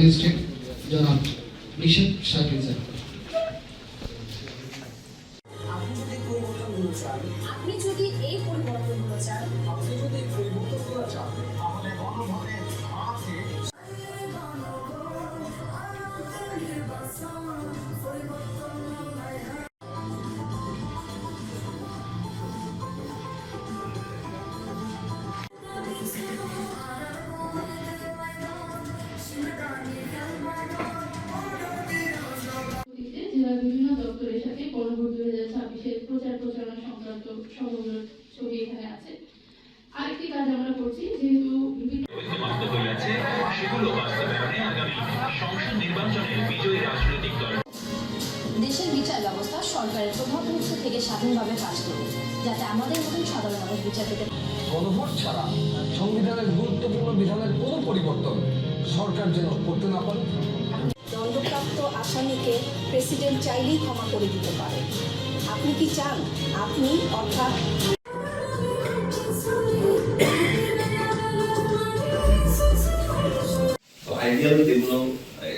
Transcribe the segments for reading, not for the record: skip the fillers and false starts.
Magistrate জনাব Nishad Shakil sir. আপনি যদি এই পরিবর্তনগুলো চান, তাহলে গণভোটে জেলার বিভিন্ন দপ্তরের সাথে গণভোট 2026-এর প্রচার প্রচারণা সংক্রান্ত সবগুলো ছবি এখানে আছে। আরেকটি কাজ আমরা করছি, যেহেতু বিভিন্ন দেশের বিচার ব্যবস্থা সরকারের প্রভাব মুক্ত থেকে স্বাধীনভাবে কাজ করবে, যাতে আমাদের মতন সাধারণ মানুষ বিচার পেতে। গণভোট ছাড়া সংবিধানের গুরুত্বপূর্ণ বিধানের কোনো পরিবর্তন সরকার যেন করতে না পারে। দণ্ডপ্রাপ্ত আসামিকে প্রেসিডেন্ট চাইলেই ক্ষমা করে দিতে পারে। আপনি কি চান আপনি অর্থাৎ আইডিয়াল যেগুলো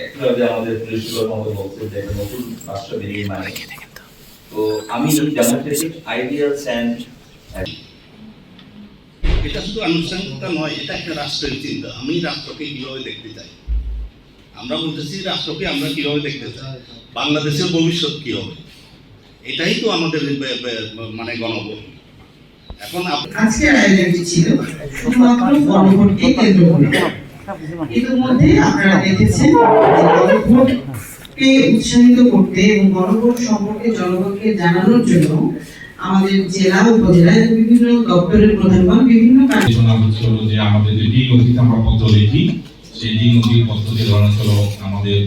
একইভাবে আমাদের পুলিশগুলোর মতো বলছে যে নতুন রাষ্ট্র বেরিয়ে মানে, তো আমি ডেমোক্রেটিক আইডিয়ালস অ্যান্ড এটা শুধু আনুষ্ঠানিকতা নয়, এটা একটা রাষ্ট্রের চিন্তা। আমি রাষ্ট্রকে কিভাবে দেখতে চাই, আমরা বলতেছি রাষ্ট্রকে আমরা কিভাবে দেখতে চাই, বাংলাদেশের ভবিষ্যৎ কি হবে, এটাই তো আমাদের মানে গণভোট। এখন আজকের আয়োজনটি ছিল শুধুমাত্র গণভোটকে কেন্দ্র করে। ইতিমধ্যে আপনারা দেখেছেন গণভোটকে উৎসাহিত করতে এবং গণভোট সম্পর্কে জনগণকে জানানোর জন্য আমাদের জেলা উপজেলা বিভিন্ন দপ্তরের প্রধানগণ বিভিন্ন যে আমাদের যে নথিতে আমরা পত্র লিখি, সেই নথির পত্রটি ধরনের হলো আমাদের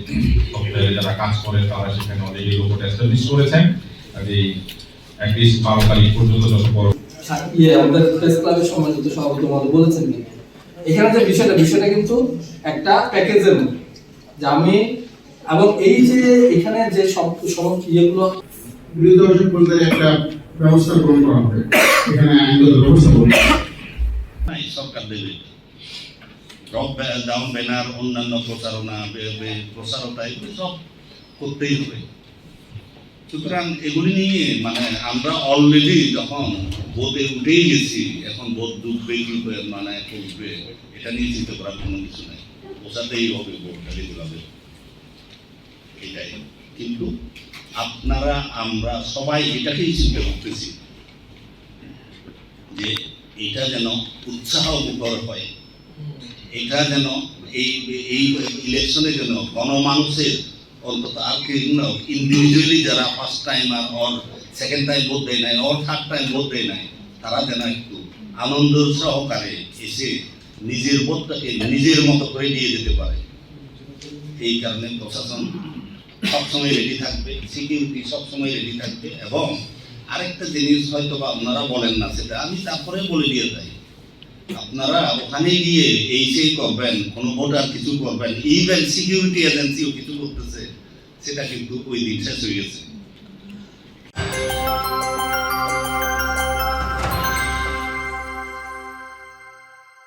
সফটওয়্যারে যারা কাজ করে তারা সেখানে অলরেডি লোগোটা এস্টাবলিশ করেছেন। কাজেই অ্যাটলিস্ট 12 তারিখ পর্যন্ত যত বড় আমাদের প্রেস ক্লাবের সম্মানিত সভাপতি মহোদয় বলেছেন কি এখানে যে বিষয়টা কিন্তু একটা প্যাকেজের মতো, যে আমি এবং এই যে এখানে যে সব ইয়েগুলো বিরোধী দর্শক বলতে একটা ব্যবস্থা গ্রহণ করা হবে, এখানে আইনগত ব্যবস্থা করবে সরকার দেবে ডাউন ব্যানার, অন্যান্য প্রচারণা প্রচারতা এগুলো সব করতেই হবে। সুতরাং এগুলি নিয়ে মানে আমরা অলরেডি যখন বোধে উঠেই গেছি, এখন বোধ ডুববে কি মানে উঠবে এটা নিয়ে চিন্তা করার কোনো কিছু নেই, বোঝাতেই হবে বোধটা রেগুলাবে এটাই। কিন্তু আপনারা আমরা সবাই এটাকেই চিন্তা করতেছি যে এটা যেন উৎসাহ মুখর হয়, এটা যেন এই ইলেকশনে যেন গণমানুষের অন্তত আর কি ইন্ডিভিজুয়ালি যারা ফার্স্ট টাইম আর অর সেকেন্ড টাইম ভোট দেয় নাই, অর থার্ড টাইম ভোট দেয় নাই, তারা যেন একটু আনন্দ সহকারে এসে নিজের ভোটটাকে নিজের মতো করে দিয়ে যেতে পারে। এই কারণে প্রশাসন সবসময় রেডি থাকবে, সিকিউরিটি সবসময় রেডি থাকবে। এবং আরেকটা জিনিস হয়তো বা আপনারা বলেন না, সেটা আমি তারপরে বলে দিয়ে যাই, আপনারা ওখানে গিয়ে এই সেই করবেন, কোনো ভোটার কিছু করবেন, ইভেন সিকিউরিটি এজেন্সিও কিছু করতেছে, সেটা কিন্তু ওই দিন শেষ হয়ে গেছে।